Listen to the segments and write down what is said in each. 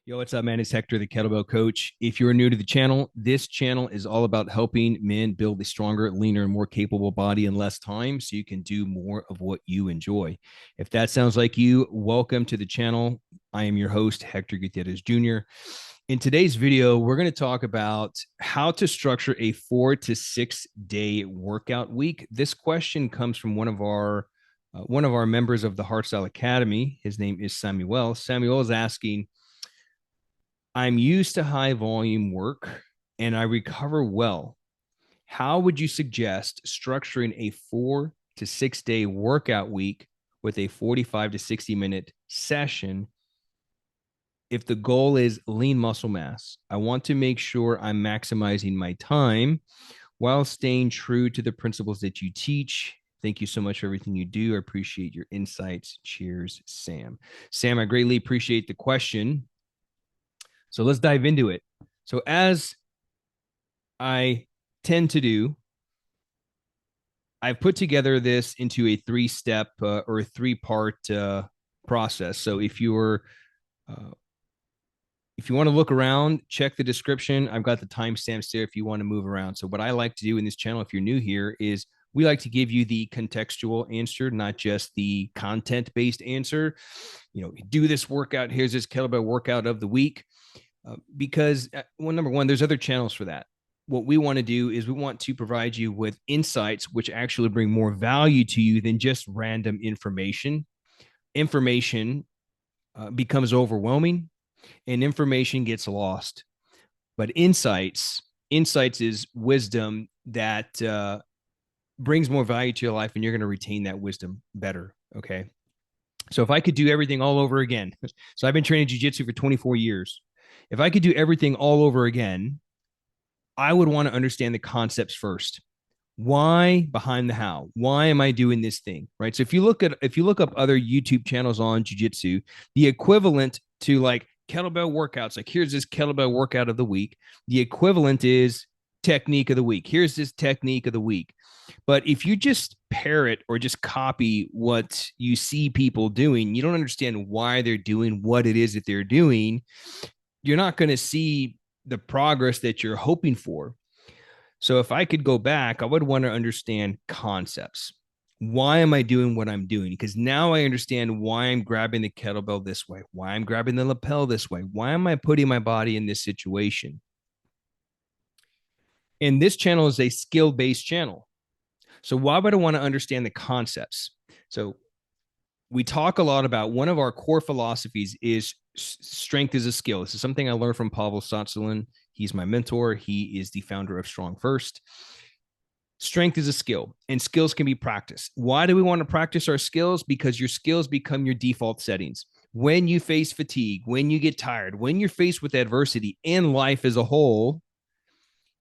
Yo, what's up, man? It's Hector, the Kettlebell Coach. If you're new to the channel, this channel is all about helping men build a stronger, leaner, and more capable body in less time so you can do more of what you enjoy. If that sounds like you, welcome to the channel. I am your host, Hector Gutierrez Jr. In today's video, we're going to talk about how to structure a 4 to 6 day workout week. This question comes from one of our members of the Hardstyle Academy. His name is Samuel. Samuel is asking, I'm used to high volume work and I recover well. How would you suggest structuring a 4 to 6 day workout week with a 45 to 60-minute session if the goal is lean muscle mass? I want to make sure I'm maximizing my time while staying true to the principles that you teach. Thank you so much for everything you do. I appreciate your insights. Cheers, Sam. Sam, I greatly appreciate the question. So let's dive into it. So as I tend to do, I've put together this into a three-step or a three-part process. So if you want to look around, check the description. I've got the timestamps there if you want to move around. So what I like to do in this channel, if you're new here, is we like to give you the contextual answer, not just the content-based answer. Do this workout. Here's this kettlebell workout of the week. Because, well, number one, there's other channels for that. What we want to do is we want to provide you with insights which actually bring more value to you than just random information. Information becomes overwhelming and information gets lost. But insights is wisdom that brings more value to your life, and you're going to retain that wisdom better. Okay. So if I could do everything all over again, so I've been training jiu-jitsu for 24 years. If I could do everything all over again, I would want to understand the concepts first. Why behind the how? Why am I doing this thing? Right. So if you look up other YouTube channels on jiu-jitsu, the equivalent to like kettlebell workouts, like here's this kettlebell workout of the week. The equivalent is technique of the week. Here's this technique of the week. But if you just parrot or just copy what you see people doing, you don't understand why they're doing what it is that they're doing. You're not going to see the progress that you're hoping for. So if I could go back, I would want to understand concepts. Why am I doing what I'm doing? Because now I understand why I'm grabbing the kettlebell this way, why I'm grabbing the lapel this way, why am I putting my body in this situation? And this channel is a skill-based channel. So why would I want to understand the concepts? So we talk a lot about one of our core philosophies is strength is a skill. This is something I learned from Pavel Tsatsouline. He's my mentor. He is the founder of Strong First. Strength is a skill, and skills can be practiced. Why do we want to practice our skills? Because your skills become your default settings. When you face fatigue, when you get tired, when you're faced with adversity in life as a whole,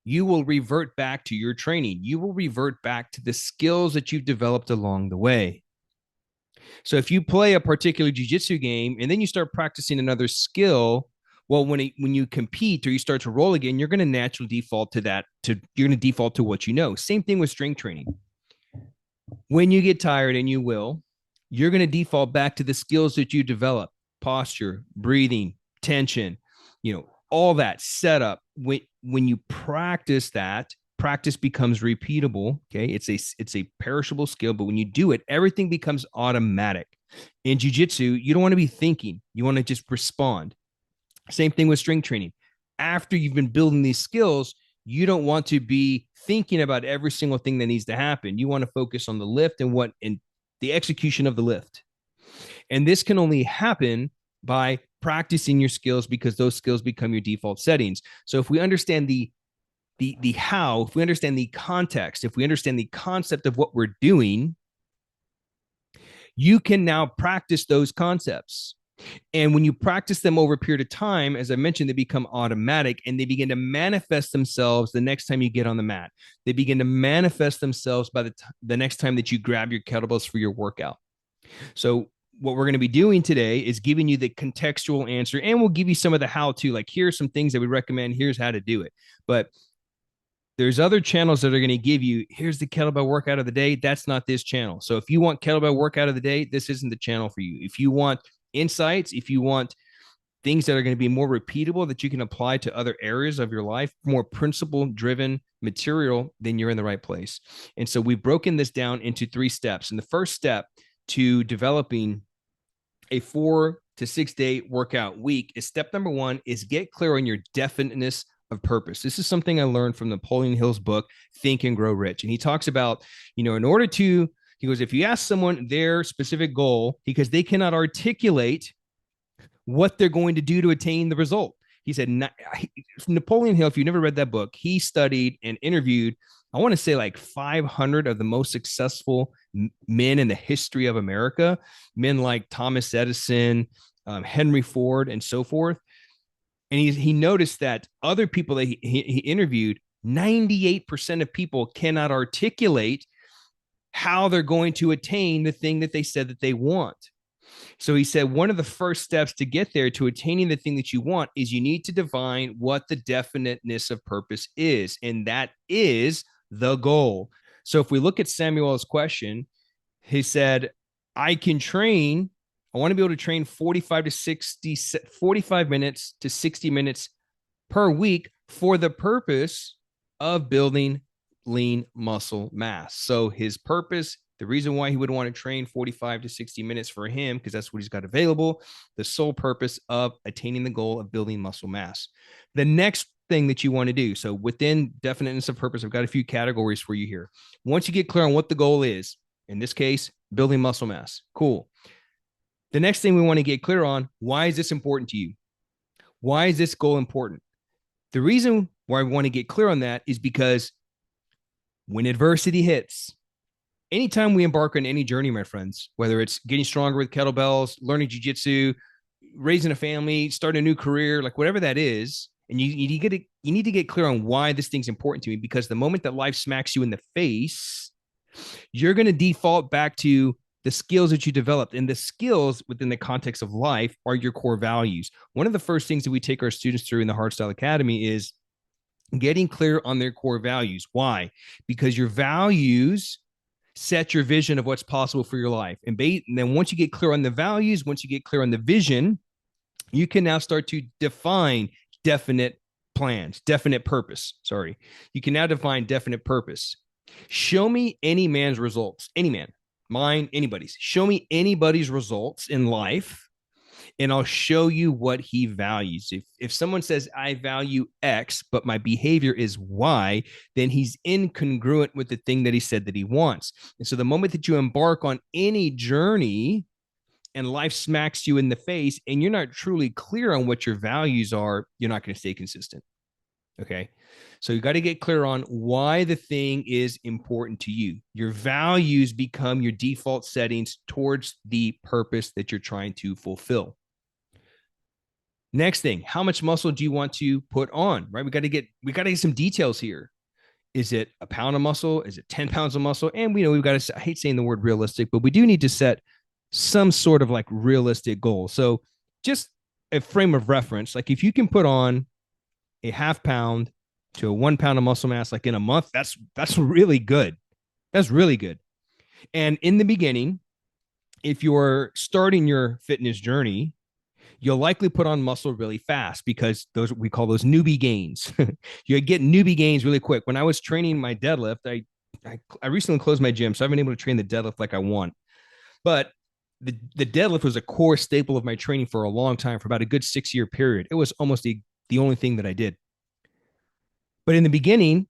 you will revert back to your training. You will revert back to the skills that you've developed along the way. So if you play a particular jiu-jitsu game and then you start practicing another skill, well, when you compete or you start to roll again, you're going to naturally default to that. You're going to default to what you know. Same thing with strength training. When you get tired, and you will, you're going to default back to the skills that you develop: posture, breathing, tension, all that setup. When you practice that, practice becomes repeatable. Okay. It's a perishable skill, but when you do it, everything becomes automatic. In jiu-jitsu, you don't want to be thinking. You want to just respond. Same thing with strength training. After you've been building these skills, you don't want to be thinking about every single thing that needs to happen. You want to focus on the lift and the execution of the lift. And this can only happen by practicing your skills, because those skills become your default settings. So if we understand the how, if we understand the context, if we understand the concept of what we're doing, you can now practice those concepts. And when you practice them over a period of time, as I mentioned, they become automatic and they begin to manifest themselves the next time you get on the mat. They begin to manifest themselves by the next time that you grab your kettlebells for your workout. So what we're going to be doing today is giving you the contextual answer, and we'll give you some of the how-to, like here's some things that we recommend, here's how to do it. But there's other channels that are going to give you, here's the kettlebell workout of the day. That's not this channel. So if you want kettlebell workout of the day, this isn't the channel for you. If you want insights, if you want things that are going to be more repeatable that you can apply to other areas of your life, more principle driven material, then you're in the right place. And so we've broken this down into 3 steps. And the first step to developing a 4 to 6 day workout week is step number 1 is get clear on your definiteness of purpose. This is something I learned from Napoleon Hill's book, Think and Grow Rich. And he talks about, in order to, he goes, if you ask someone their specific goal, because they cannot articulate what they're going to do to attain the result. He said, Napoleon Hill, if you've never read that book, he studied and interviewed, I want to say like 500 of the most successful men in the history of America, men like Thomas Edison, Henry Ford, and so forth. And he noticed that other people that he interviewed, 98% of people cannot articulate how they're going to attain the thing that they said that they want. So he said, one of the first steps to get there to attaining the thing that you want is you need to define what the definiteness of purpose is. And that is the goal. So if we look at Samuel's question, he said, I want to be able to train 45 minutes to 60 minutes per week for the purpose of building lean muscle mass. So his purpose, the reason why he would want to train 45 to 60 minutes for him, because that's what he's got available, the sole purpose of attaining the goal of building muscle mass. The next thing that you want to do, so within definiteness of purpose, I've got a few categories for you here. Once you get clear on what the goal is, in this case, building muscle mass, cool. The next thing we want to get clear on, why is this important to you? Why is this goal important? The reason why I want to get clear on that is because when adversity hits, anytime we embark on any journey, my friends, whether it's getting stronger with kettlebells, learning jiu-jitsu, raising a family, starting a new career, like whatever that is, and you need to get clear on why this thing's important to me, because the moment that life smacks you in the face, you're going to default back to the skills that you developed. And the skills within the context of life are your core values. One of the first things that we take our students through in the Hardstyle Academy is getting clear on their core values. Why? Because your values set your vision of what's possible for your life. And then once you get clear on the values, once you get clear on the vision, you can now start to define definite plans, definite purpose. Sorry. You can now define definite purpose. Show me any man's results, any man, mine, anybody's. Show me anybody's results in life, and I'll show you what he values. If someone says, I value X, but my behavior is Y, then he's incongruent with the thing that he said that he wants. And so the moment that you embark on any journey and life smacks you in the face and you're not truly clear on what your values are, you're not going to stay consistent. Okay. So you got to get clear on why the thing is important to you. Your values become your default settings towards the purpose that you're trying to fulfill. Next thing, how much muscle do you want to put on, right? We got to get some details here. Is it a pound of muscle? Is it 10 pounds of muscle? And we've got to, I hate saying the word realistic, but we do need to set some sort of like realistic goal. So just a frame of reference, like if you can put on a half pound to a 1 pound of muscle mass, like in a month, that's really good. That's really good. And in the beginning, if you're starting your fitness journey, you'll likely put on muscle really fast because we call those newbie gains. You get newbie gains really quick. When I was training my deadlift, I recently closed my gym, so I've been able to train the deadlift like I want. But the deadlift was a core staple of my training for a long time, for about a good 6-year period. It was almost the only thing that I did. But in the beginning,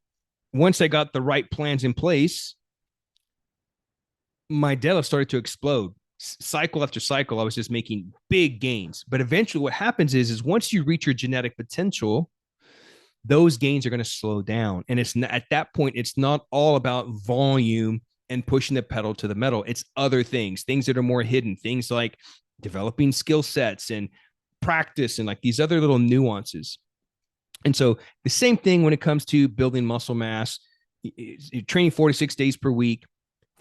once I got the right plans in place, my deadlift started to explode. Cycle after cycle, I was just making big gains. But eventually what happens is once you reach your genetic potential, those gains are going to slow down. And it's not, at that point, it's not all about volume and pushing the pedal to the metal. It's other things that are more hidden, things like developing skill sets and practice and like these other little nuances. And so the same thing when it comes to building muscle mass, training 4 to 6 days per week,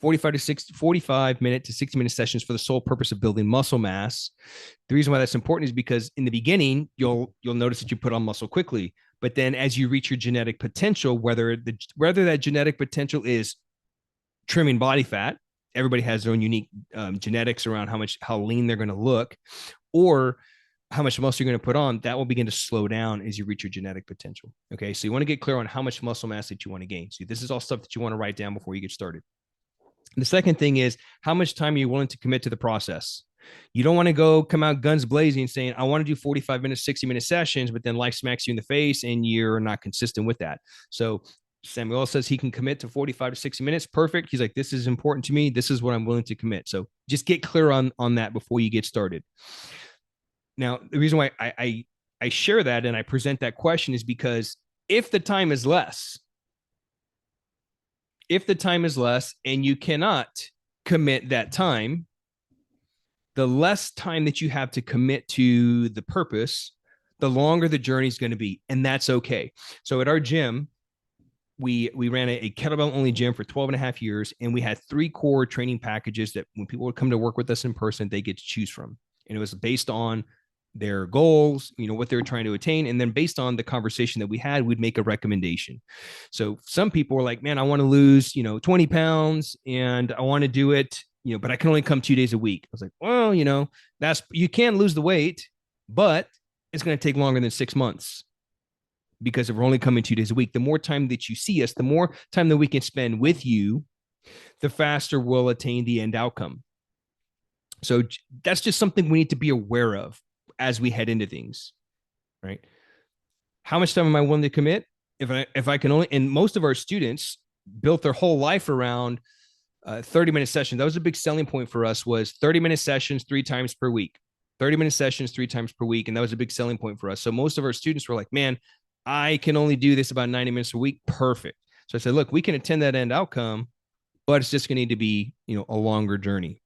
45 minute to 60 minute sessions for the sole purpose of building muscle mass. The reason why that's important is because in the beginning, you'll notice that you put on muscle quickly, but then as you reach your genetic potential, whether that genetic potential is trimming body fat, everybody has their own unique genetics around how lean they're going to look, or how much muscle you're going to put on, that will begin to slow down as you reach your genetic potential. Okay. So you want to get clear on how much muscle mass that you want to gain. So this is all stuff that you want to write down before you get started. And the second thing is, how much time are you willing to commit to the process? You don't want to come out guns blazing saying, I want to do 45 minutes, 60-minute sessions, but then life smacks you in the face and you're not consistent with that. So Samuel says he can commit to 45 to 60 minutes. Perfect. He's like, this is important to me. This is what I'm willing to commit. So just get clear on that before you get started. Now, the reason why I share that and I present that question is because if the time is less, and you cannot commit that time, the less time that you have to commit to the purpose, the longer the journey is going to be. And that's okay. So at our gym, we ran a kettlebell only gym for 12 and a half years. And we had 3 core training packages that when people would come to work with us in person, they get to choose from. And it was based on their goals, what they're trying to attain. And then based on the conversation that we had, we'd make a recommendation. So some people were like, man, I want to lose, 20 pounds and I want to do it, but I can only come 2 days a week. I was like, well, you can lose the weight, but it's going to take longer than 6 months because if we're only coming 2 days a week. The more time that you see us, the more time that we can spend with you, the faster we'll attain the end outcome. So that's just something we need to be aware of as we head into things, right? How much time am I willing to commit? If I can only, and most of our students built their whole life around 30-minute sessions. That was a big selling point for us, was 30-minute sessions 3 times per week, 30-minute sessions 3 times per week. And that was a big selling point for us. So most of our students were like, man, I can only do this about 90 minutes a week. Perfect. So I said, look, we can attend that end outcome, but it's just going to need to be, a longer journey.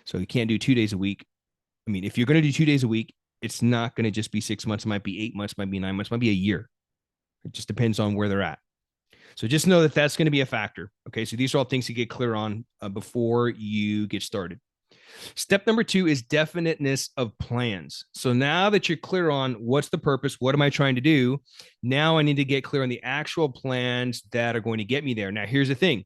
So you can't do 2 days a week. I mean, if you're going to do 2 days a week, it's not going to just be 6 months. It might be 8 months, it might be 9 months, it might be a year. It just depends on where they're at. So just know that that's going to be a factor. Okay. So these are all things to get clear on before you get started. Step number 2 is definiteness of plans. So now that you're clear on what's the purpose, what am I trying to do? Now I need to get clear on the actual plans that are going to get me there. Now, here's the thing.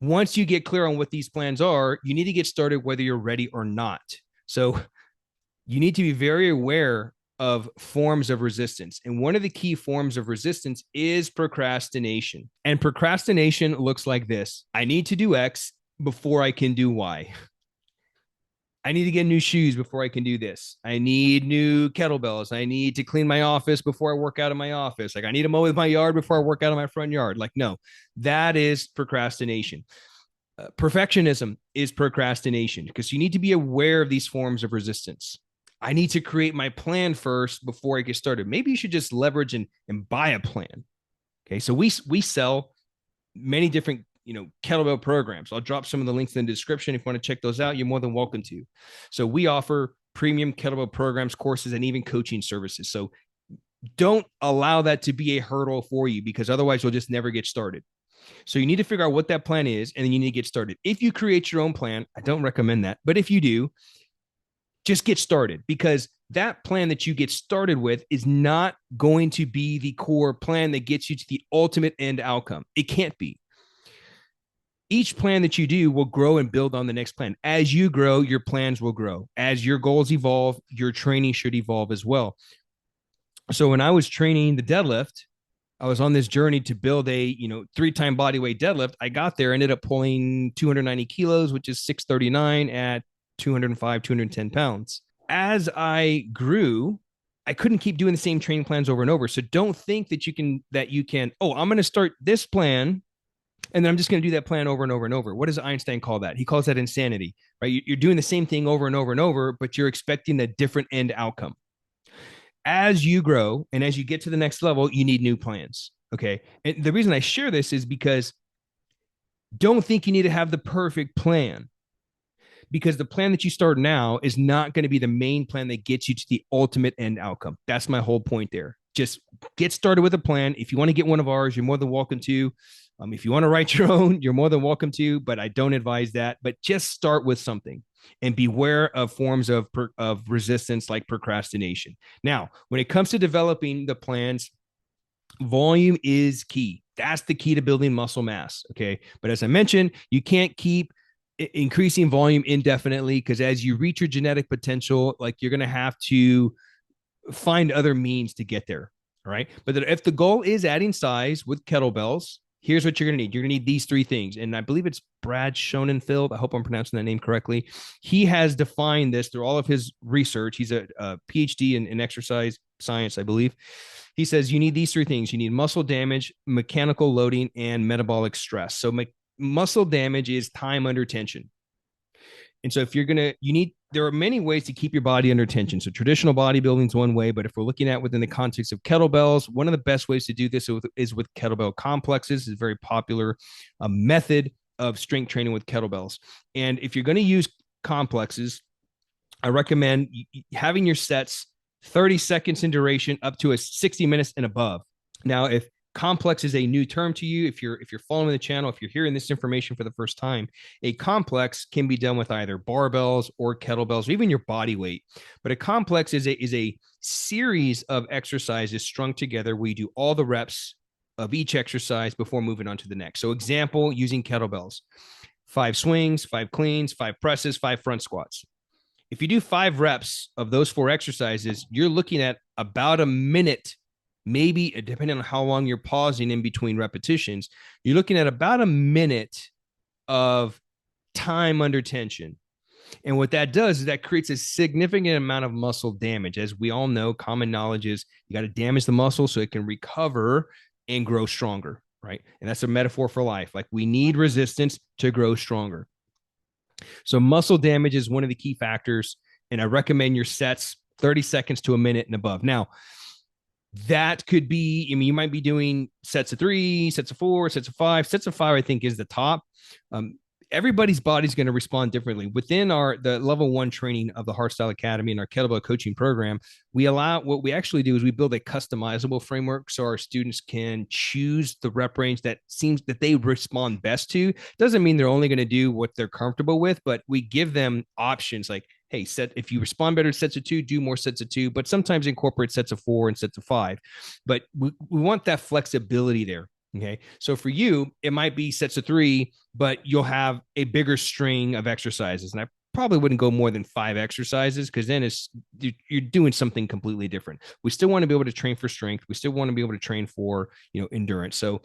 Once you get clear on what these plans are, you need to get started whether you're ready or not. So you need to be very aware of forms of resistance. And one of the key forms of resistance is procrastination. And procrastination looks like this. I need to do X before I can do Y. I need to get new shoes before I can do this. I need new kettlebells. I need to clean my office before I work out in my office. Like I need to mow my yard before I work out in my front yard. Like, no, that is procrastination. Perfectionism is procrastination because you need to be aware of these forms of resistance. I need to create my plan first before I get started. Maybe you should just leverage and buy a plan. Okay. So we sell many different, kettlebell programs. I'll drop some of the links in the description. If you want to check those out, you're more than welcome to. So we offer premium kettlebell programs, courses, and even coaching services. So don't allow that to be a hurdle for you because otherwise you'll just never get started. So you need to figure out what that plan is, and then you need to get started. If you create your own plan, I don't recommend that, but if you do, just get started because that plan that you get started with is not going to be the core plan that gets you to the ultimate end outcome. It can't be. Each plan that you do will grow and build on the next plan. As you grow, your plans will grow. As your goals evolve, your training should evolve as well. So when I was training the deadlift, I was on this journey to build a, 3-time body weight deadlift. I got there, ended up pulling 290 kilos, which is 639 at 205, 210 pounds. As I grew, I couldn't keep doing the same training plans over and over. So don't think that you can, I'm going to start this plan and then I'm just going to do that plan over and over and over. What does Einstein call that? He calls that insanity, right? You're doing the same thing over and over and over, but you're expecting a different end outcome. As you grow and as you get to the next level, you need new plans. Okay. And the reason I share this is because don't think you need to have the perfect plan, because the plan that you start now is not going to be the main plan that gets you to the ultimate end outcome. That's my whole point there. Just get started with a plan. If you want to get one of ours, you're more than welcome to. If you want to write your own, you're more than welcome to, but I don't advise that. But just start with something and beware of forms of resistance like procrastination. Now, when it comes to developing the plans, volume is key. That's the key to building muscle mass. Okay. But as I mentioned, you can't keep increasing volume indefinitely, because as you reach your genetic potential, like you're going to have to find other means to get there. All right. But if the goal is adding size with kettlebells, here's what you're going to need. You're going to need these three things. And I believe it's Brad Schonenfeld. I hope I'm pronouncing that name correctly. He has defined this through all of his research. He's a PhD in exercise science, I believe. He says you need these three things. You need muscle damage, mechanical loading, and metabolic stress. So muscle damage is time under tension. And so if you're going to, there are many ways to keep your body under tension. So traditional bodybuilding is one way, but if we're looking at within the context of kettlebells, one of the best ways to do this is with kettlebell complexes. It's a very popular method of strength training with kettlebells. And if you're going to use complexes, I recommend having your sets 30 seconds in duration up to 60 minutes and above. Now, if complex is a new term to you, if you're following the channel, if you're hearing this information for the first time, a complex can be done with either barbells or kettlebells or even your body weight. But a complex is a series of exercises strung together where you do all the reps of each exercise before moving on to the next. So example, using kettlebells, 5 swings, 5 cleans, 5 presses, 5 front squats. If you do 5 reps of those 4 exercises, you're looking at about a minute, maybe depending on how long you're pausing in between repetitions, you're looking at about a minute of time under tension. And what that does is that creates a significant amount of muscle damage. As we all know, common knowledge is you got to damage the muscle so it can recover and grow stronger, right? And that's a metaphor for life. Like we need resistance to grow stronger. So muscle damage is one of the key factors. And I recommend your sets 30 seconds to a minute and above. Now, that could be, I mean, you might be doing sets of 3, sets of 4, sets of 5. Sets of 5, I think, is the top. Everybody's body's going to respond differently. Within the level 1 training of the Hardstyle Academy and our kettlebell coaching program, what we actually do is we build a customizable framework so our students can choose the rep range that seems that they respond best to. Doesn't mean they're only going to do what they're comfortable with, but we give them options like, hey, if you respond better to sets of 2, do more sets of 2, but sometimes incorporate sets of 4 and sets of 5. But we want that flexibility there. Okay. So for you, it might be sets of 3, but you'll have a bigger string of exercises. And I probably wouldn't go more than 5 exercises because then you're doing something completely different. We still want to be able to train for strength. We still want to be able to train for, endurance. So,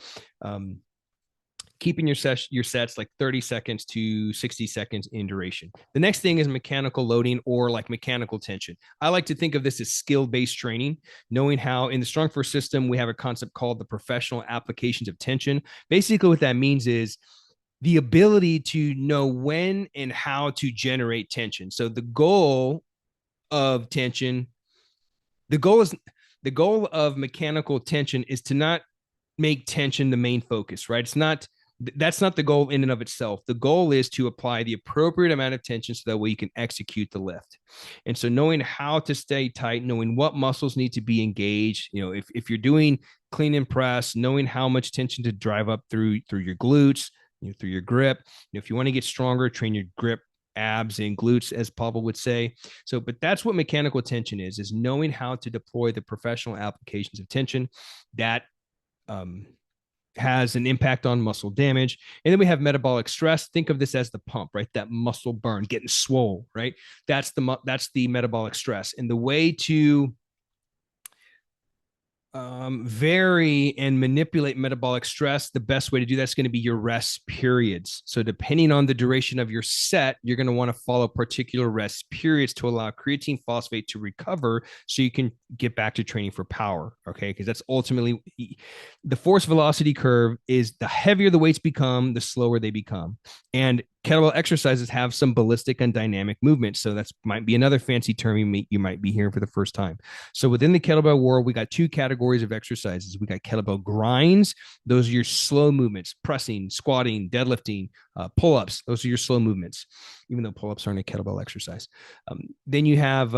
keeping your sets like 30 seconds to 60 seconds in duration. The next thing is mechanical loading or like mechanical tension. I like to think of this as skill-based training, knowing how in the Strong First system, we have a concept called the professional applications of tension. Basically, what that means is the ability to know when and how to generate tension. So the goal of of mechanical tension is to not make tension the main focus, right? That's not the goal in and of itself. The goal is to apply the appropriate amount of tension so that way you can execute the lift. And so knowing how to stay tight, knowing what muscles need to be engaged, if you're doing clean and press, knowing how much tension to drive up through your glutes, through your grip. If you want to get stronger, train your grip, abs, and glutes, as Pavel would say. So, but that's what mechanical tension is knowing how to deploy the professional applications of tension that has an impact on muscle damage. And then we have metabolic stress. Think of this as the pump, right? That muscle burn, getting swole, right? That's the metabolic stress. And the way to vary and manipulate metabolic stress, the best way to do that's going to be your rest periods. So depending on the duration of your set, you're going to want to follow particular rest periods to allow creatine phosphate to recover so you can get back to training for power. Okay. Because that's ultimately the force velocity curve is the heavier the weights become, the slower they become. And kettlebell exercises have some ballistic and dynamic movement. So that might be another fancy term you might be hearing for the first time. So within the kettlebell world, we got 2 categories of exercises. We got kettlebell grinds. Those are your slow movements, pressing, squatting, deadlifting, pull-ups. Those are your slow movements, even though pull-ups aren't a kettlebell exercise. Then you have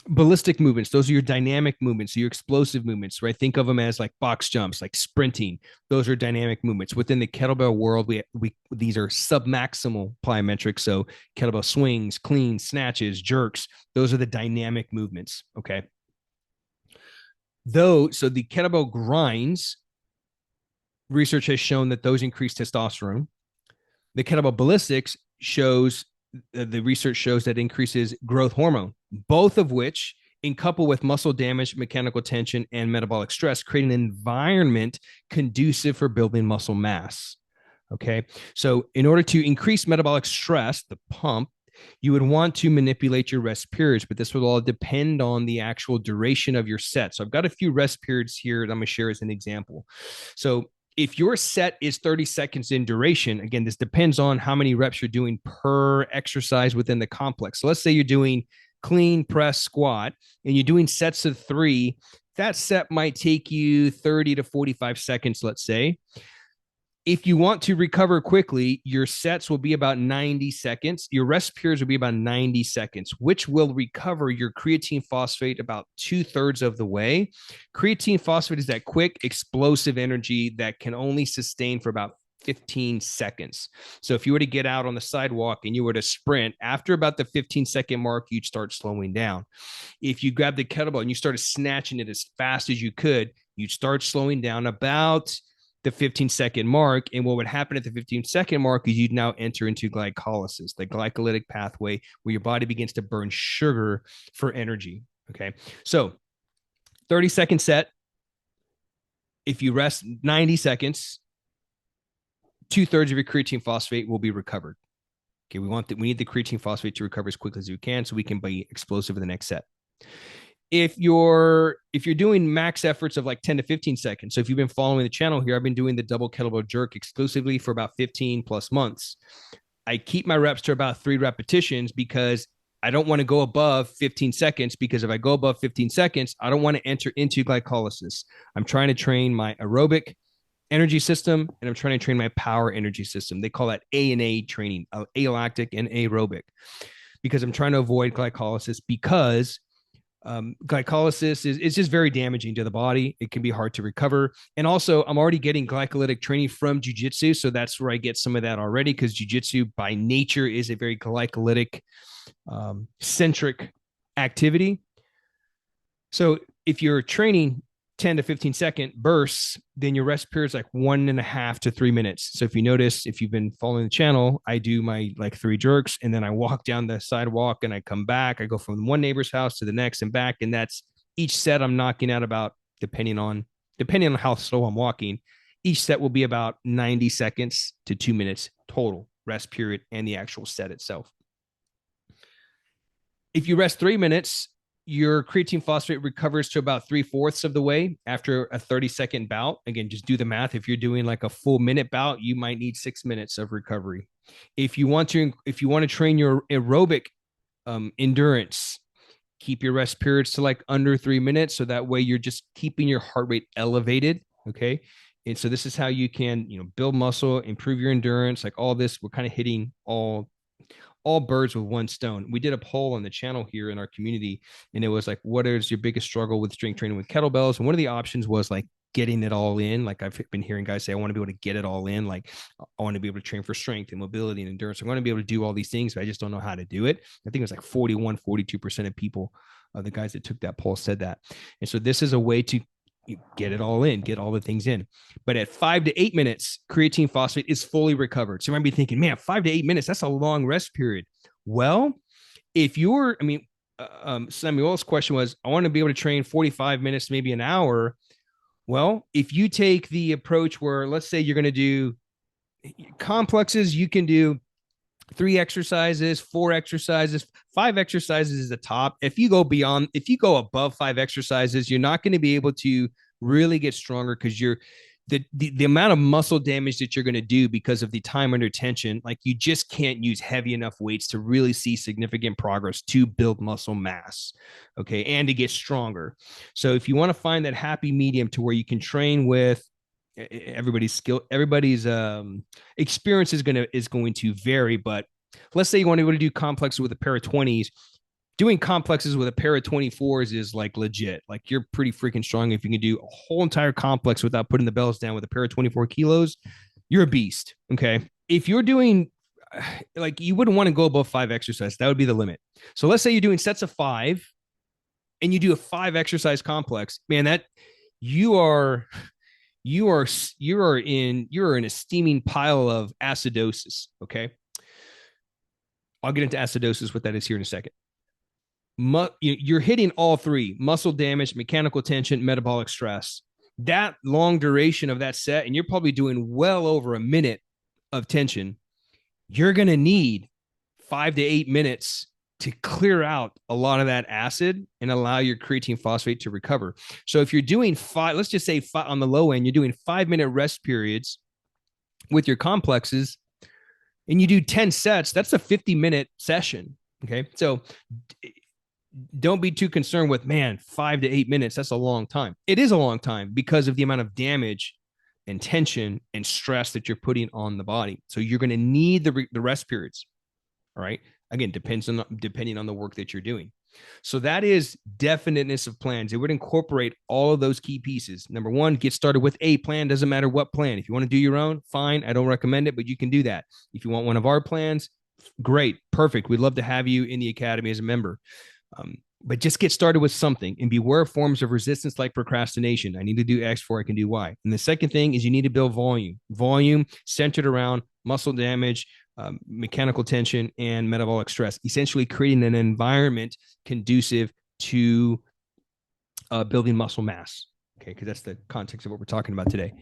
ballistic movements. Those are your dynamic movements, your explosive movements, right? Think of them as like box jumps, like sprinting. Those are dynamic movements. Within the kettlebell world, we these are submaximal plyometrics. So kettlebell swings, cleans, snatches, jerks. Those are the dynamic movements. Okay. So the kettlebell grinds, research has shown that those increase testosterone. The kettlebell ballistics shows, the research shows that increases growth hormone, both of which, in couple with muscle damage, mechanical tension, and metabolic stress, create an environment conducive for building muscle mass. Okay. So in order to increase metabolic stress, the pump, you would want to manipulate your rest periods, but this will all depend on the actual duration of your set. So I've got a few rest periods here that I'm going to share as an example. So if your set is 30 seconds in duration, again, this depends on how many reps you're doing per exercise within the complex. So let's say you're doing clean, press, squat, and you're doing sets of 3. That set might take you 30 to 45 seconds, let's say. If you want to recover quickly, your sets will be about 90 seconds. Your rest periods will be about 90 seconds, which will recover your creatine phosphate about 2/3 of the way. Creatine phosphate is that quick, explosive energy that can only sustain for about 15 seconds. So if you were to get out on the sidewalk and you were to sprint, after about the 15-second mark, you'd start slowing down. If you grab the kettlebell and you started snatching it as fast as you could, you'd start slowing down about the 15-second mark. And what would happen at the 15-second mark is you'd now enter into glycolysis, the glycolytic pathway, where your body begins to burn sugar for energy. Okay. So 30-second set. If you rest 90 seconds, 2/3 of your creatine phosphate will be recovered. Okay. We need the creatine phosphate to recover as quickly as we can so we can be explosive in the next set. If you're doing max efforts of like 10 to 15 seconds, so if you've been following the channel here, I've been doing the double kettlebell jerk exclusively for about 15 plus months. I keep my reps to about 3 repetitions because I don't want to go above 15 seconds, because if I go above 15 seconds, I don't want to enter into glycolysis. I'm trying to train my aerobic energy system and I'm trying to train my power energy system. They call that A and A training, alactic and aerobic, because I'm trying to avoid glycolysis, because glycolysis is just very damaging to the body. It can be hard to recover. And also, I'm already getting glycolytic training from jiu-jitsu. So that's where I get some of that already, because jiu-jitsu by nature is a very glycolytic centric activity. So if you're training 10 to 15 second bursts, then your rest period is like 1.5 to 3 minutes. So if you notice, if you've been following the channel, I do my like 3 jerks and then I walk down the sidewalk and I come back. I go from one neighbor's house to the next and back. And that's each set I'm knocking out about, depending on how slow I'm walking, each set will be about 90 seconds to 2 minutes total rest period and the actual set itself. If you rest 3 minutes, your creatine phosphate recovers to about 3/4 of the way after a 30-second bout. Again, just do the math. If you're doing like a full minute bout, you might need 6 minutes of recovery. If you want to train your aerobic endurance, keep your rest periods to like under 3 minutes. So that way you're just keeping your heart rate elevated. Okay. And so this is how you can, build muscle, improve your endurance, like all this. We're kind of hitting all birds with one stone. We did a poll on the channel here in our community, and it was like, what is your biggest struggle with strength training with kettlebells? And one of the options was like getting it all in. Like I've been hearing guys say, I want to be able to get it all in. Like I want to be able to train for strength and mobility and endurance. I want to be able to do all these things, but I just don't know how to do it. I think it was like 42% of people, the guys that took that poll said that. And so this is a way to get it all in, get all the things in. But at 5 to 8 minutes, creatine phosphate is fully recovered. So you might be thinking, man, 5 to 8 minutes, that's a long rest period. Well, if you're, Samuel's question was, I want to be able to train 45 minutes, maybe an hour. Well, if you take the approach where, let's say you're going to do complexes, you can do 3 exercises, 4 exercises, 5 exercises is the top. If you go above 5 exercises, you're not going to be able to really get stronger, because the amount of muscle damage that you're going to do because of the time under tension, like you just can't use heavy enough weights to really see significant progress to build muscle mass. Okay. And to get stronger. So if you want to find that happy medium to where you can train with everybody's experience is going to vary, but let's say you want to be able to do complexes with a pair of 20s. Doing complexes with a pair of 24s is like legit. Like you're pretty freaking strong if you can do a whole entire complex without putting the bells down with a pair of 24 kilos. You're a beast. Okay. If you're doing, like, you wouldn't want to go above 5 exercises. That would be the limit. So let's say you're doing sets of 5 and you do a 5 exercise complex, man, that you are you are in a steaming pile of acidosis. Okay. I'll get into acidosis, what that is here in a second. You're hitting all three: muscle damage, mechanical tension, metabolic stress. That long duration of that set, and you're probably doing well over a minute of tension. You're going to need 5 to 8 minutes to clear out a lot of that acid and allow your creatine phosphate to recover. So if you're doing let's just say on the low end, you're doing 5 minute rest periods with your complexes and you do 10 sets, that's a 50-minute session. Okay. So don't be too concerned with, man, 5 to 8 minutes. That's a long time. It is a long time because of the amount of damage and tension and stress that you're putting on the body. So you're going to need the rest periods. All right. Again, depending on the work that you're doing. So that is definiteness of plans. It would incorporate all of those key pieces. Number one, get started with a plan. Doesn't matter what plan. If you want to do your own, fine. I don't recommend it, but you can do that. If you want one of our plans, great, perfect. We'd love to have you in the academy as a member. But just get started with something and beware of forms of resistance like procrastination. I need to do X before I can do Y. And the second thing is you need to build volume centered around muscle damage, mechanical tension, and metabolic stress, essentially creating an environment conducive to building muscle mass. Okay, because that's the context of what we're talking about today.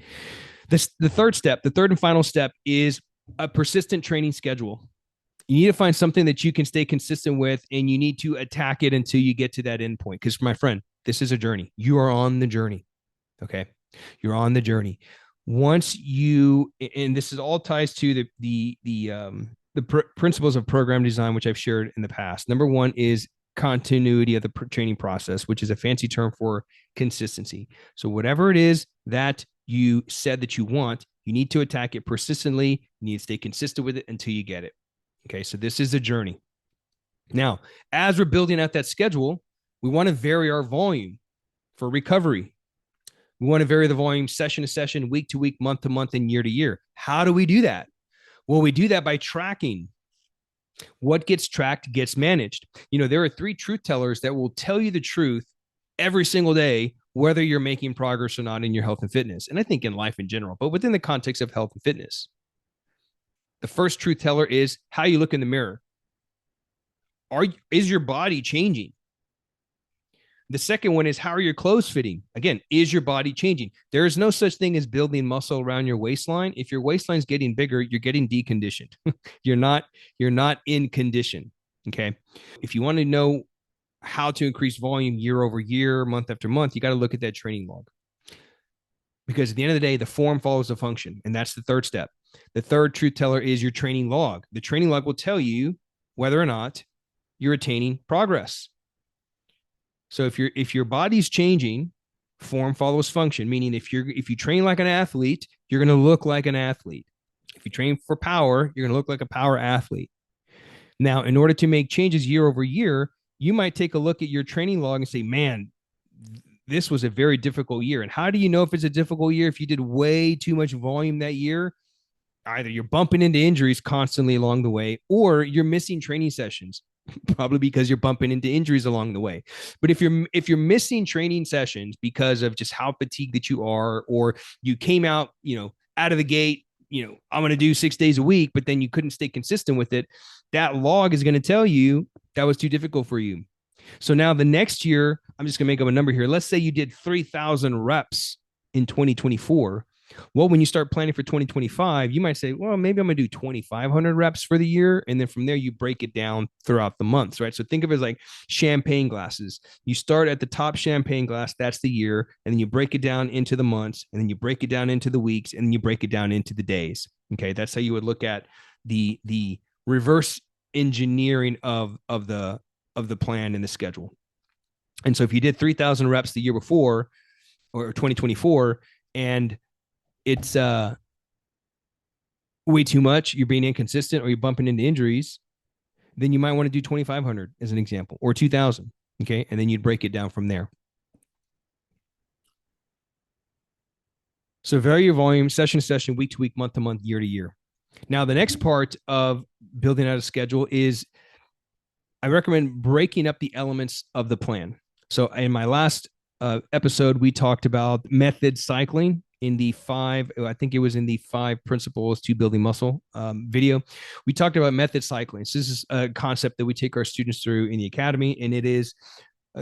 The third and final step is a persistent training schedule. You need to find something that you can stay consistent with, and you need to attack it until you get to that end point. Because, my friend, this is a journey. You are on the journey. Okay. You're on the journey. Once you, and this is all ties to the principles of program design, which I've shared in the past. Number one is continuity of the training process, which is a fancy term for consistency. So whatever it is that you said that you want, you need to attack it persistently. You need to stay consistent with it until you get it. Okay, so this is a journey. Now, as we're building out that schedule, we want to vary our volume for recovery. We want to vary the volume session to session, week to week, month to month, and year to year. How do we do that? Well, we do that by tracking. What gets tracked gets managed. There are 3 truth tellers that will tell you the truth every single day, whether you're making progress or not in your health and fitness. And I think in life in general, but within the context of health and fitness. The first truth teller is how you look in the mirror. Is your body changing? The second one is how are your clothes fitting? Again, is your body changing? There is no such thing as building muscle around your waistline. If your waistline's getting bigger, you're getting deconditioned. You're not in condition. Okay. If you want to know how to increase volume year over year, month after month, you got to look at that training log. Because at the end of the day, the form follows the function. And that's the third step. The third truth teller is your training log. The training log will tell you whether or not you're attaining progress. So if your body's changing, form follows function, meaning if you train like an athlete, you're going to look like an athlete. If you train for power, you're going to look like a power athlete. Now, in order to make changes year over year, you might take a look at your training log and say, man, this was a very difficult year. And how do you know if it's a difficult year? If you did way too much volume that year, either you're bumping into injuries constantly along the way, or you're missing training sessions, probably because you're bumping into injuries along the way. But if you're missing training sessions because of just how fatigued that you are, or you came out, out of the gate, I'm going to do 6 days a week, but then you couldn't stay consistent with it, that log is going to tell you that was too difficult for you. So now the next year, I'm just going to make up a number here. Let's say you did 3,000 reps in 2024. Well, when you start planning for 2025, you might say, well, maybe I'm going to do 2,500 reps for the year. And then from there, you break it down throughout the months, right? So think of it as like champagne glasses. You start at the top champagne glass, that's the year. And then you break it down into the months, and then you break it down into the weeks, and then you break it down into the days. Okay. That's how you would look at the reverse engineering of the plan and the schedule. And so if you did 3,000 reps the year before, or 2024, and it's way too much, you're being inconsistent, or you're bumping into injuries, then you might want to do 2,500 as an example, or 2,000. Okay. And then you'd break it down from there. So vary your volume session to session, week to week, month to month, year to year. Now, the next part of building out a schedule is I recommend breaking up the elements of the plan. So in my last episode, we talked about method cycling. in the I think it was in the 5 principles to building muscle video, we talked about method cycling. So this is a concept that we take our students through in the academy, and it is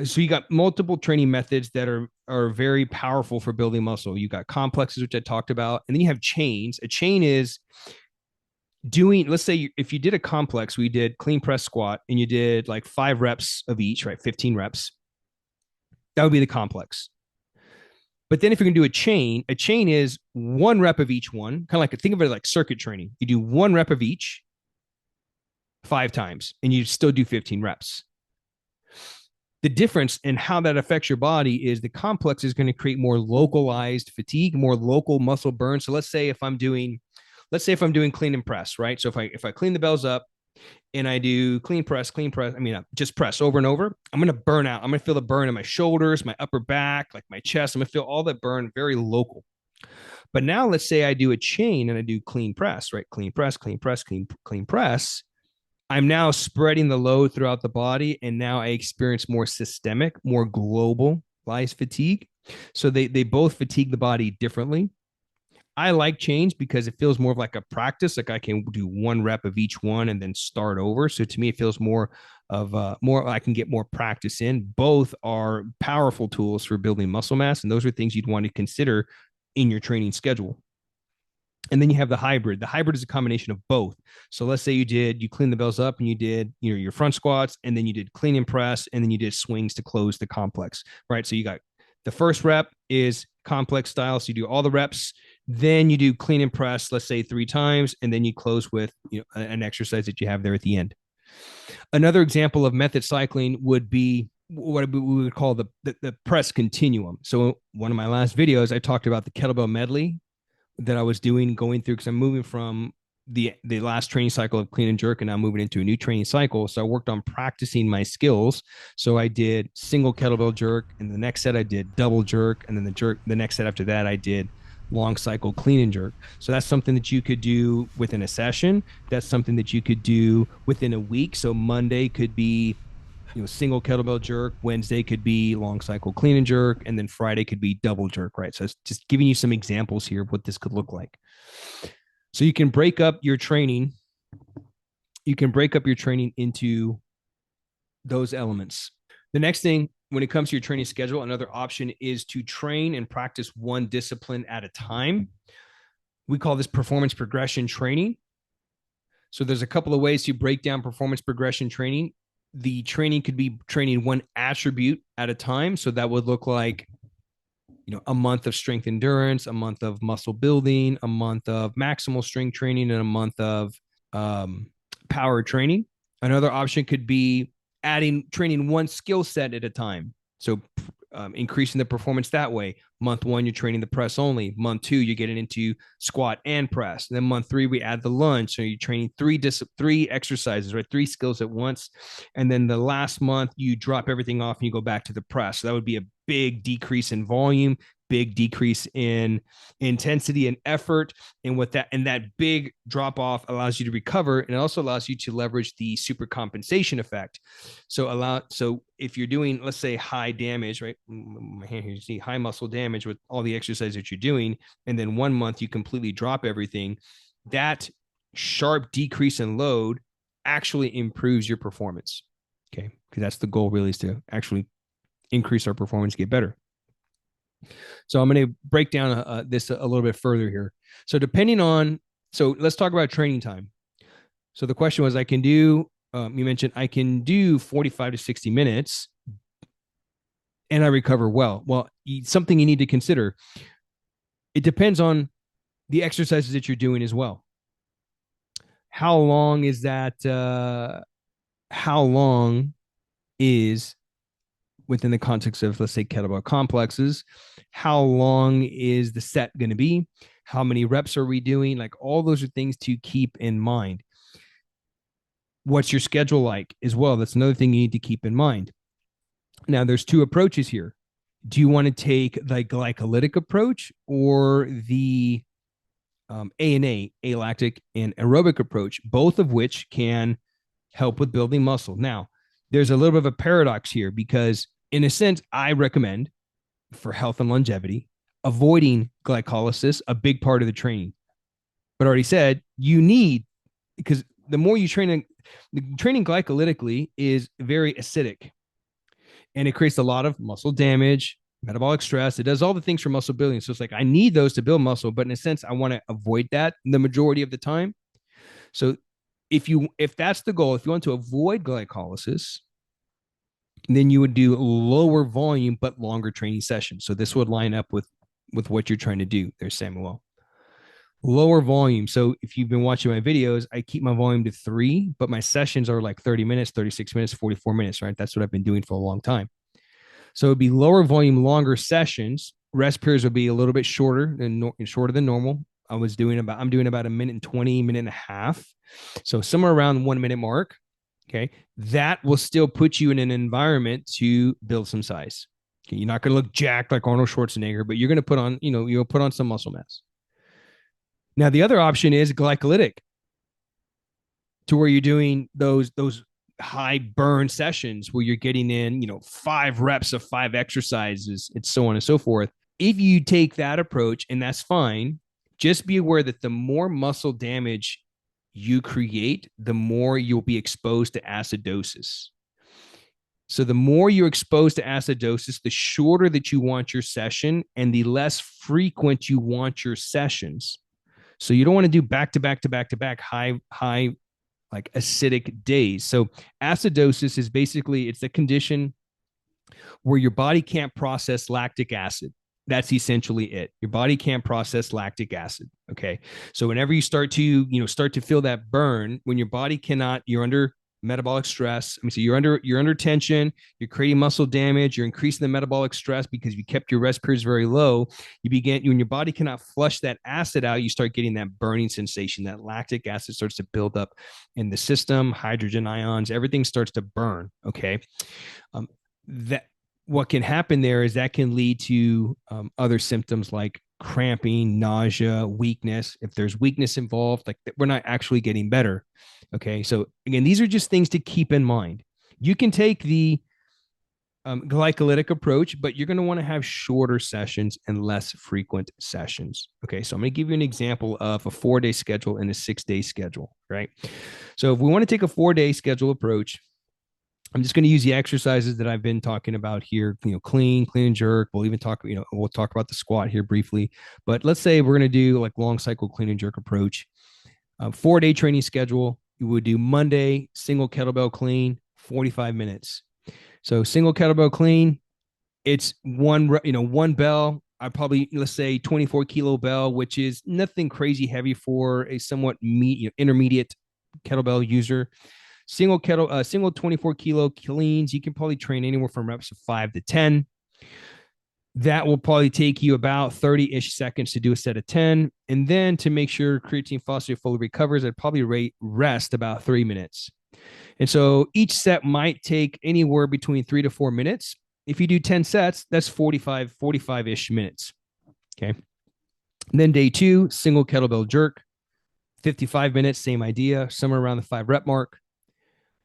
so you got multiple training methods that are very powerful for building muscle. You got complexes, which I talked about, and then you have chains. A chain is doing, let's say if you did a complex, we did clean press squat and you did like 5 reps of each, right? 15 reps. That would be the complex. But then if you're going to do a chain is 1 rep of each one, kind of like, think of it like circuit training. You do 1 rep of each 5 times and you still do 15 reps. The difference in how that affects your body is the complex is going to create more localized fatigue, more local muscle burn. So let's say if I'm doing clean and press, right? So if I clean the bells up and I do clean press, just press over and over, I'm going to burn out. I'm going to feel the burn in my shoulders, my upper back, like my chest. I'm going to feel all that burn, very local. But now let's say I do a chain and I do clean press, right? Clean press, clean press, clean press. I'm now spreading the load throughout the body, and now I experience more systemic, more globalized fatigue. So they both fatigue the body differently. I like chains because it feels more of like a practice. Like I can do 1 rep of each one and then start over. So to me, it feels more of I can get more practice in. Both are powerful tools for building muscle mass, and those are things you'd want to consider in your training schedule. And then you have the hybrid. The hybrid is a combination of both. So let's say you clean the bells up and you did, your front squats, and then you did clean and press, and then you did swings to close the complex, right? So you got the first rep is complex style. So you do all the reps, then you do clean and press, let's say 3 times, and then you close with an exercise that you have there at the end. Another example of method cycling would be what we would call the press continuum. So one of my last videos, I talked about the kettlebell medley that I was going through, because I'm moving from the last training cycle of clean and jerk, and now moving into a new training cycle. So I worked on practicing my skills. So I did single kettlebell jerk, and the next set I did double jerk, and then the next set after that I did long cycle clean and jerk. So that's something that you could do within a session. That's something that you could do within a week. So Monday could be single kettlebell jerk, Wednesday could be long cycle clean and jerk, and then Friday could be double jerk, right? So it's just giving you some examples here of what this could look like. So you can break up your training. You can break up your training into those elements. The next thing, when it comes to your training schedule, another option is to train and practice one discipline at a time. We call this performance progression training. So there's a couple of ways to break down performance progression training. The training could be training one attribute at a time. So that would look like, a month of strength endurance, a month of muscle building, a month of maximal strength training, and a month of power training. Another option could be training one skill set at a time. So increasing the performance that way. Month 1, you're training the press only. Month 2, you're getting into squat and press. And then month 3, we add the lunge. So you're training 3 exercises, right? 3 skills at once. And then the last month, you drop everything off and you go back to the press. So that would be a big decrease in volume, big decrease in intensity and effort. And that big drop off allows you to recover, and it also allows you to leverage the super compensation effect. So if you're doing, let's say, high damage, right? My hand here, you see high muscle damage with all the exercise that you're doing, and then 1 month you completely drop everything, that sharp decrease in load actually improves your performance. Okay. Because that's the goal, really, is to actually increase our performance, get better. So I'm going to break down this a little bit further here. So let's talk about training time. So the question was, you mentioned I can do 45 to 60 minutes and I recover well. Well, something you need to consider, it depends on the exercises that you're doing as well. How long is that? How long is, within the context of, let's say, kettlebell complexes, how long is the set going to be? How many reps are we doing? Like, all those are things to keep in mind. What's your schedule like as well? That's another thing you need to keep in mind. Now, there's 2 approaches here. Do you want to take the glycolytic approach or the ANA, alactic and aerobic approach, both of which can help with building muscle? Now, there's a little bit of a paradox here, because in a sense, I recommend, for health and longevity, avoiding glycolysis a big part of the training. But I already said you need, because the more you train, training glycolytically is very acidic, and it creates a lot of muscle damage, metabolic stress. It does all the things for muscle building. So it's like I need those to build muscle, but in a sense, I want to avoid that the majority of the time. So if that's the goal, if you want to avoid glycolysis, then you would do lower volume but longer training sessions. So this would line up with what you're trying to do there, Samuel. Lower volume. So if you've been watching my videos, I keep my volume to 3, but my sessions are like 30 minutes, 36 minutes, 44 minutes, right? That's what I've been doing for a long time. So it'd be lower volume, longer sessions. Rest periods would be a little bit shorter than normal. I'm doing about a minute and 20, minute and a half. So somewhere around 1 minute mark. Okay. That will still put you in an environment to build some size. Okay? You're not going to look jacked like Arnold Schwarzenegger, but you're going to put on, you'll put on some muscle mass. Now, the other option is glycolytic, to where you're doing those high burn sessions where you're getting in, 5 reps of 5 exercises, and so on and so forth. If you take that approach, and that's fine, just be aware that the more muscle damage you create, the more you'll be exposed to acidosis. So the more you're exposed to acidosis, the shorter that you want your session and the less frequent you want your sessions. So you don't want to do back to back to back to back high like acidic days. So acidosis is basically, it's a condition where your body can't process lactic acid. That's essentially it. Your body can't process lactic acid. Okay. So whenever you start to feel that burn, when your body cannot, you're under metabolic stress. So you're under tension, you're creating muscle damage, you're increasing the metabolic stress because you kept your rest periods very low. When your body cannot flush that acid out, you start getting that burning sensation. That lactic acid starts to build up in the system, hydrogen ions, everything starts to burn. Okay. That what can happen there is that can lead to other symptoms like cramping, nausea, weakness. If there's weakness involved, like we're not actually getting better. Okay. So again, these are just things to keep in mind. You can take the glycolytic approach, but you're going to want to have shorter sessions and less frequent sessions. Okay. So I'm going to give you an example of a 4-day schedule and a 6-day schedule, right? So if we want to take a 4-day schedule approach, I'm just going to use the exercises that I've been talking about here, clean and jerk. We'll even talk, we'll talk about the squat here briefly, but let's say we're going to do like long cycle clean and jerk approach. 4-day training schedule. You would do Monday, single kettlebell clean, 45 minutes. So single kettlebell clean, it's one bell. I probably, let's say 24 kilo bell, which is nothing crazy heavy for a somewhat intermediate kettlebell user. Single 24 kilo cleans, you can probably train anywhere from reps of 5 to 10. That will probably take you about 30-ish seconds to do a set of 10. And then to make sure creatine phosphate fully recovers, I'd probably rest about 3 minutes. And so each set might take anywhere between 3 to 4 minutes. If you do 10 sets, that's 45-ish minutes. Okay. And then day 2, single kettlebell jerk, 55 minutes, same idea, somewhere around the 5 rep mark.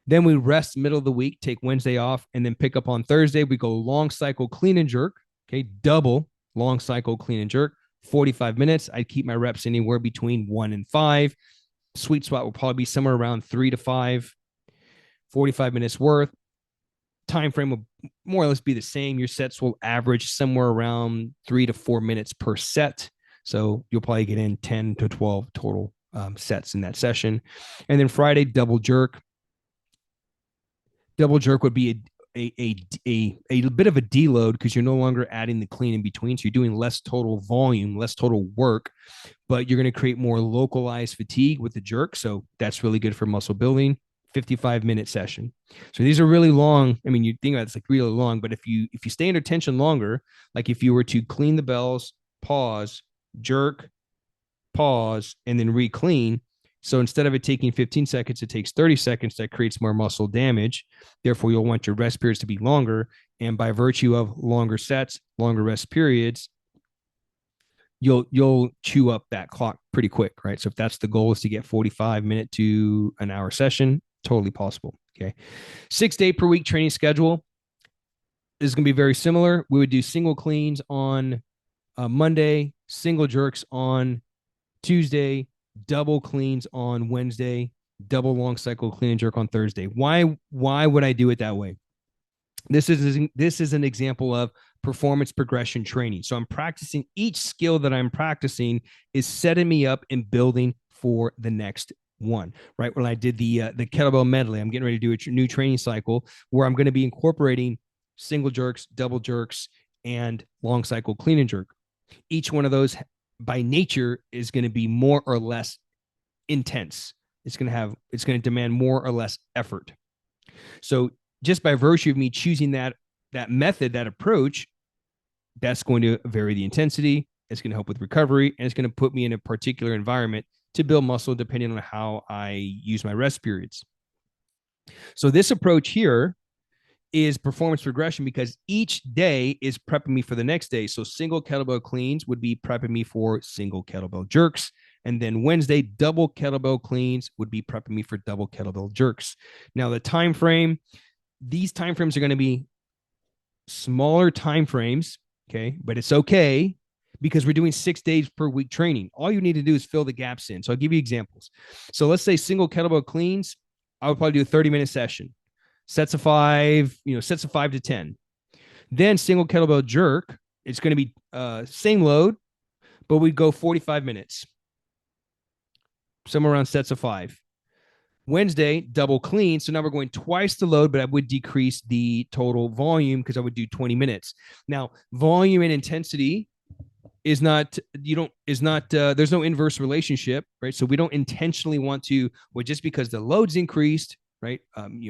Then we rest middle of the week, take Wednesday off, and then pick up on Thursday. We go long cycle clean and jerk. Okay. Double long cycle clean and jerk, 45 minutes. I keep my reps anywhere between 1 and 5. Sweet spot will probably be somewhere around 3 to 5, 45 minutes worth. Time frame will more or less be the same. Your sets will average somewhere around 3 to 4 minutes per set. So you'll probably get in 10 to 12 total sets in that session. And then Friday, double jerk. Double jerk would be a bit of a deload because you're no longer adding the clean in between. So you're doing less total volume, less total work, but you're going to create more localized fatigue with the jerk. So that's really good for muscle building. 55-minute session. So these are really long. I mean, you think about it's like really long, but if you stay under tension longer, like if you were to clean the bells, pause, jerk, pause, and then re-clean. So instead of it taking 15 seconds, it takes 30 seconds. That creates more muscle damage. Therefore, you'll want your rest periods to be longer. And by virtue of longer sets, longer rest periods, you'll chew up that clock pretty quick, right? So if that's the goal, is to get 45-minute to an hour session, totally possible. Okay. 6-day per week training schedule is going to be very similar. We would do single cleans on Monday, single jerks on Tuesday, double cleans on Wednesday, double long cycle clean and jerk on Thursday. Why would I do it that way? This is an example of performance progression training. So I'm practicing each skill that I'm practicing is setting me up and building for the next one. Right when I did the kettlebell medley, I'm getting ready to do a new training cycle where I'm going to be incorporating single jerks, double jerks, and long cycle clean and jerk. Each one of those by nature is going to be more or less intense. It's going to demand more or less effort. So just by virtue of me choosing that method, that approach, that's going to vary the intensity. It's going to help with recovery, and it's going to put me in a particular environment to build muscle depending on how I use my rest periods. So this approach here is performance progression because each day is prepping me for the next day. So single kettlebell cleans would be prepping me for single kettlebell jerks. And then Wednesday, double kettlebell cleans would be prepping me for double kettlebell jerks. Now the time frame, these time frames are going to be smaller time frames, okay? But it's okay because we're doing 6 days per week training. All you need to do is fill the gaps in. So I'll give you examples. So let's say single kettlebell cleans, I would probably do a 30-minute session. Sets of 5, sets of 5 to 10. Then single kettlebell jerk, it's going to be same load, but we'd go 45 minutes, somewhere around sets of 5. Wednesday, double clean. So now we're going twice the load, but I would decrease the total volume because I would do 20 minutes. Now, volume and intensity is not, there's no inverse relationship, right? So we don't intentionally want to, well, just because the load's increased, right?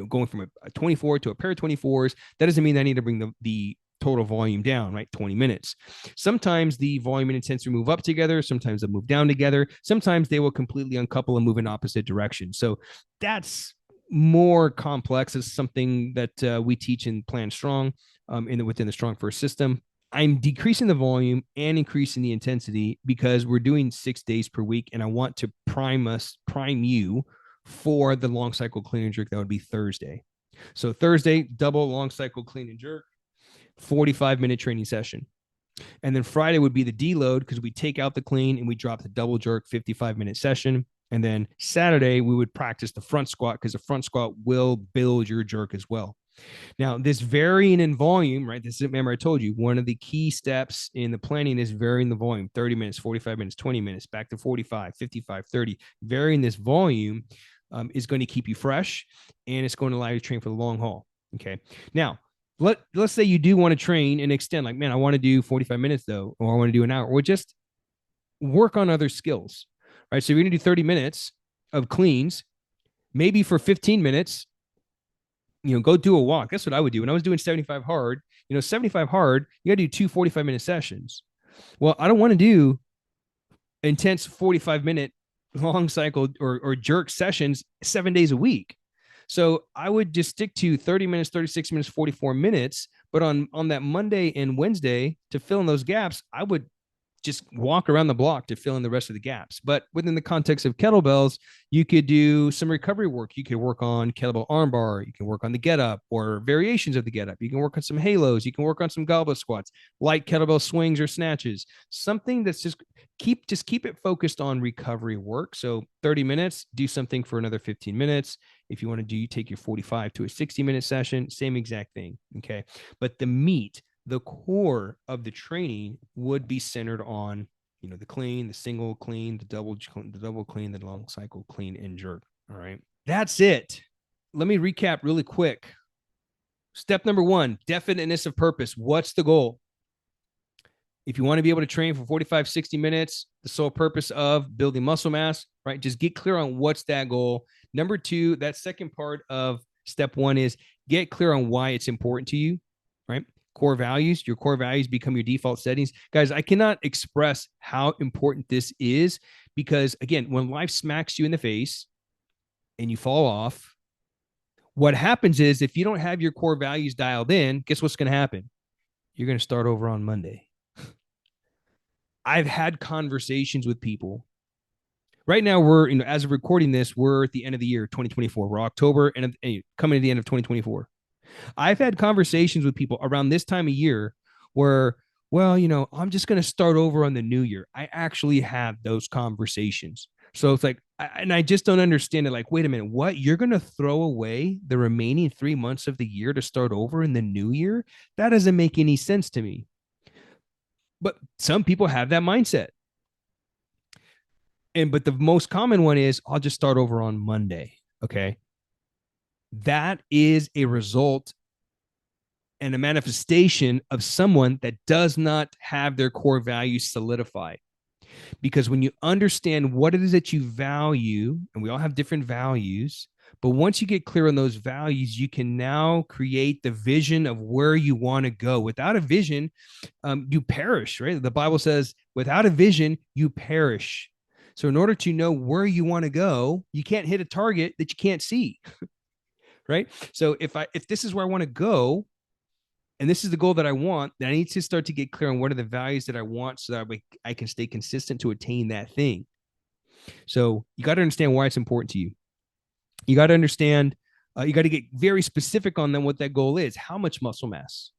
Going from a 24 to a pair of 24s, that doesn't mean I need to bring the total volume down, right? 20 minutes. Sometimes the volume and intensity move up together. Sometimes they move down together. Sometimes they will completely uncouple and move in opposite directions. So that's more complex. It's something that we teach in Plan Strong within the Strong First system. I'm decreasing the volume and increasing the intensity because we're doing 6 days per week, and I want to prime you for the long cycle clean and jerk. That would be Thursday. So Thursday, double long cycle clean and jerk, 45-minute training session. And then Friday would be the deload because we take out the clean and we drop the double jerk, 55-minute session. And then Saturday, we would practice the front squat because the front squat will build your jerk as well. Now, this varying in volume, right? Remember, I told you one of the key steps in the planning is varying the volume, 30 minutes, 45 minutes, 20 minutes, back to 45, 55, 30. Varying this volume is going to keep you fresh, and it's going to allow you to train for the long haul. Okay. Now, let's say you do want to train and extend, like, man, I want to do 45 minutes though, or I want to do an hour, or just work on other skills, right? So you're going to do 30 minutes of cleans, maybe for 15 minutes, go do a walk. That's what I would do. When I was doing 75 hard, 75 hard, you got to do 2 45-minute sessions. Well, I don't want to do intense 45-minute long cycle or jerk sessions 7 days a week. So I would just stick to 30 minutes, 36 minutes, 44 minutes. But on that Monday and Wednesday, to fill in those gaps, I would just walk around the block to fill in the rest of the gaps. But within the context of kettlebells, you could do some recovery work. You could work on kettlebell armbar. You can work on the get up or variations of the get up. You can work on some halos. You can work on some goblet squats, light kettlebell swings or snatches, something that's just keep it focused on recovery work. So 30 minutes, do something for another 15 minutes. If you want to do, you take your 45 to a 60-minute session, same exact thing. Okay. But the core of the training would be centered on, the clean, the single clean, the double clean, the long cycle clean and jerk. All right. That's it. Let me recap really quick. Step number 1, definiteness of purpose. What's the goal? If you want to be able to train for 45, 60 minutes, the sole purpose of building muscle mass, right? Just get clear on what's that goal. Number 2, that second part of step 1 is get clear on why it's important to you, right? Core values. Your core values become your default settings. Guys, I cannot express how important this is because, again, when life smacks you in the face and you fall off, what happens is if you don't have your core values dialed in, guess what's going to happen? You're going to start over on Monday. I've had conversations with people. Right now, we're, as of recording this, we're at the end of the year, 2024. We're October and coming to the end of 2024. I've had conversations with people around this time of year where well, I'm just going to start over on the new year. I actually have those conversations. So it's like, and I just don't understand it. Like, wait a minute, what? You're going to throw away the remaining 3 months of the year to start over in the new year? That doesn't make any sense to me. But some people have that mindset. But the most common one is, I'll just start over on Monday. Okay. That is a result and a manifestation of someone that does not have their core values solidified. Because when you understand what it is that you value, and we all have different values, but once you get clear on those values, you can now create the vision of where you want to go. Without a vision, you perish, right? The Bible says, without a vision, you perish. So in order to know where you want to go, you can't hit a target that you can't see, right? So if this is where I want to go, and this is the goal that I want, then I need to start to get clear on what are the values that I want so that I can stay consistent to attain that thing. So you got to understand why it's important to you. You got to understand, you got to get very specific on them what that goal is. How much muscle mass?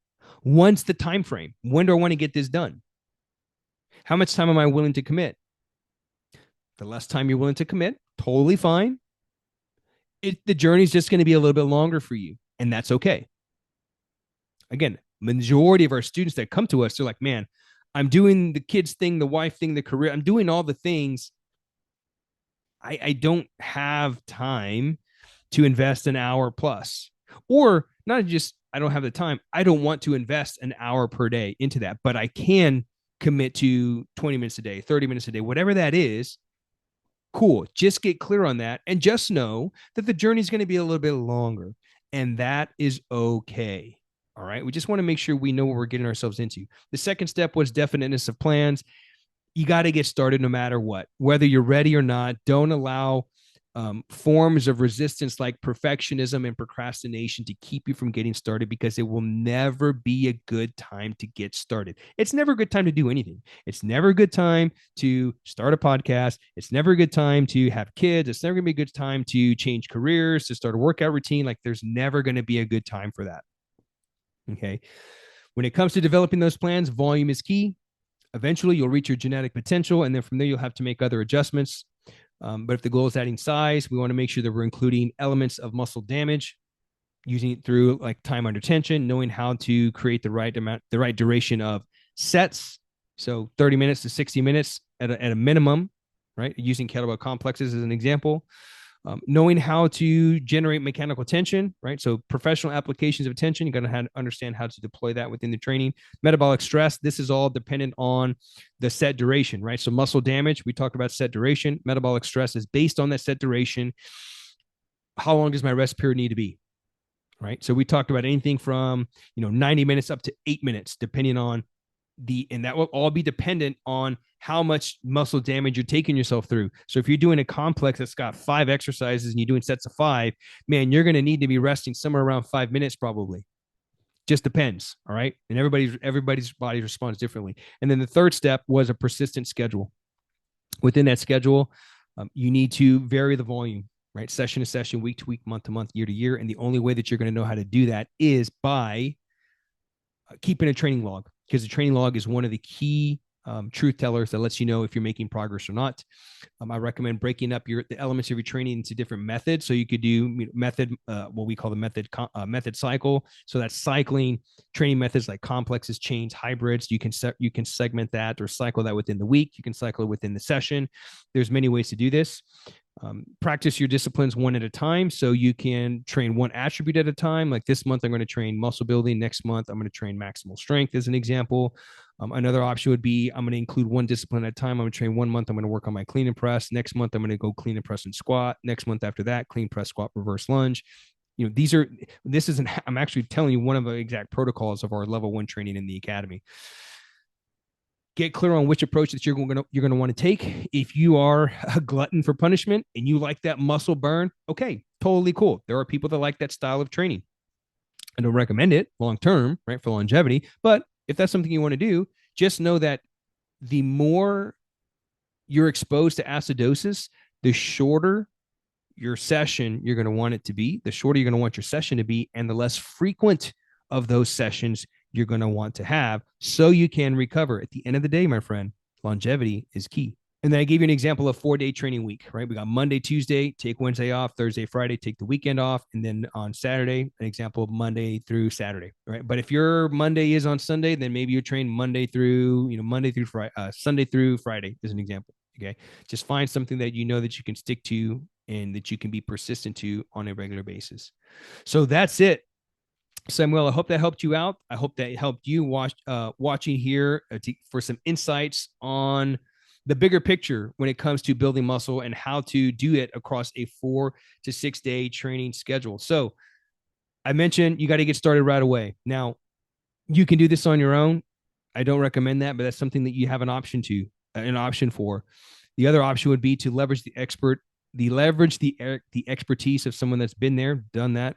When's the time frame? When do I want to get this done? How much time am I willing to commit? The less time you're willing to commit, totally fine. The journey is just going to be a little bit longer for you, and that's okay. Again, majority of our students that come to us, they're like, man, I'm doing the kids thing, the wife thing, the career. I'm doing all the things. I don't have time to invest an hour plus. Or not just, I don't have the time. I don't want to invest an hour per day into that, but I can commit to 20 minutes a day, 30 minutes a day, whatever that is. Cool. Just get clear on that. And just know that the journey is going to be a little bit longer. And that is okay. All right. We just want to make sure we know what we're getting ourselves into. The second step was definiteness of plans. You got to get started no matter what, whether you're ready or not. Don't allow forms of resistance like perfectionism and procrastination to keep you from getting started, because it will never be a good time to get started. It's never a good time to do anything. It's never a good time to start a podcast. It's never a good time to have kids. It's never going to be a good time to change careers, to start a workout routine. Like, there's never going to be a good time for that. Okay. When it comes to developing those plans, volume is key. Eventually, you'll reach your genetic potential, and then from there, you'll have to make other adjustments. But if the goal is adding size, we want to make sure that we're including elements of muscle damage, using it through like time under tension, knowing how to create the right amount, the right duration of sets. So 30 minutes to 60 minutes at a minimum, right? Using kettlebell complexes as an example. Knowing how to generate mechanical tension, right? So professional applications of tension, you got to understand how to deploy that within the training. Metabolic stress, this is all dependent on the set duration, right? So muscle damage, we talked about set duration. Metabolic stress is based on that set duration. How long does my rest period need to be, right? So we talked about anything from 90 minutes up to 8 minutes, depending on and that will all be dependent on how much muscle damage you're taking yourself through. So if you're doing a complex that's got 5 exercises and you're doing sets of 5, man, you're going to need to be resting somewhere around 5 minutes probably. Just depends. All right. And everybody's body responds differently. And then the third step was a persistent schedule. Within that schedule, you need to vary the volume, right? Session to session, week to week, month to month, year to year. And the only way that you're going to know how to do that is by keeping a training log, because the training log is one of the key truth tellers that lets you know if you're making progress or not. I recommend breaking up the elements of your training into different methods. So you could do method, what we call the method cycle. So that's cycling training methods like complexes, chains, hybrids. You can segment that or cycle that within the week. You can cycle it within the session. There's many ways to do this. Practice your disciplines one at a time. So you can train one attribute at a time. Like this month, I'm going to train muscle building. Next month, I'm going to train maximal strength as an example. Another option would be I'm going to include one discipline at a time. I'm going to train 1 month. I'm going to work on my clean and press. Next month, I'm going to go clean and press and squat. Next month after that, clean press, squat, reverse lunge. I'm actually telling you one of the exact protocols of our level 1 training in the academy. Get clear on which approach that you're going to want to take. If you are a glutton for punishment and you like that muscle burn, okay, totally cool. There are people that like that style of training. I don't recommend it long term, right, for longevity. But if that's something you want to do, just know that the more you're exposed to acidosis, the shorter your session you're going to want it to be, the shorter you're going to want your session to be, and the less frequent of those sessions you're going to want to have so you can recover. At the end of the day, my friend, longevity is key. And then I gave you an example of 4-day training week, right? We got Monday, Tuesday, take Wednesday off, Thursday, Friday, take the weekend off. And then on Saturday, an example of Monday through Saturday, right? But if your Monday is on Sunday, then maybe you train Monday through Friday, Sunday through Friday as an example. Okay. Just find something that you know that you can stick to and that you can be persistent to on a regular basis. So that's it. Samuel, I hope that helped you out. I hope that helped you watching here for some insights on the bigger picture when it comes to building muscle and how to do it across a 4 to 6 day training schedule. So I mentioned you got to get started right away. Now, you can do this on your own. I don't recommend that, but that's something that you have an option for. The other option would be to leverage the expertise of someone that's been there, done that,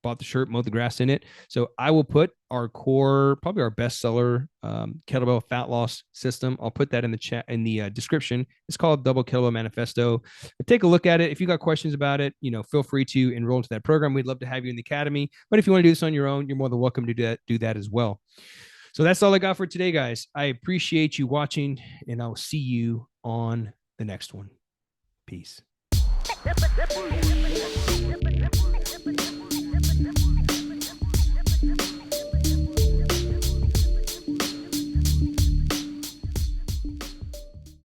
bought the shirt, mowed the grass in it. So I will put our core, probably our bestseller kettlebell fat loss system. I'll put that in the chat, in the description. It's called Double Kettlebell Manifesto. But take a look at it. If you got questions about it, feel free to enroll into that program. We'd love to have you in the academy. But if you want to do this on your own, you're more than welcome to do that as well. So that's all I got for today, guys. I appreciate you watching, and I'll see you on the next one. Peace.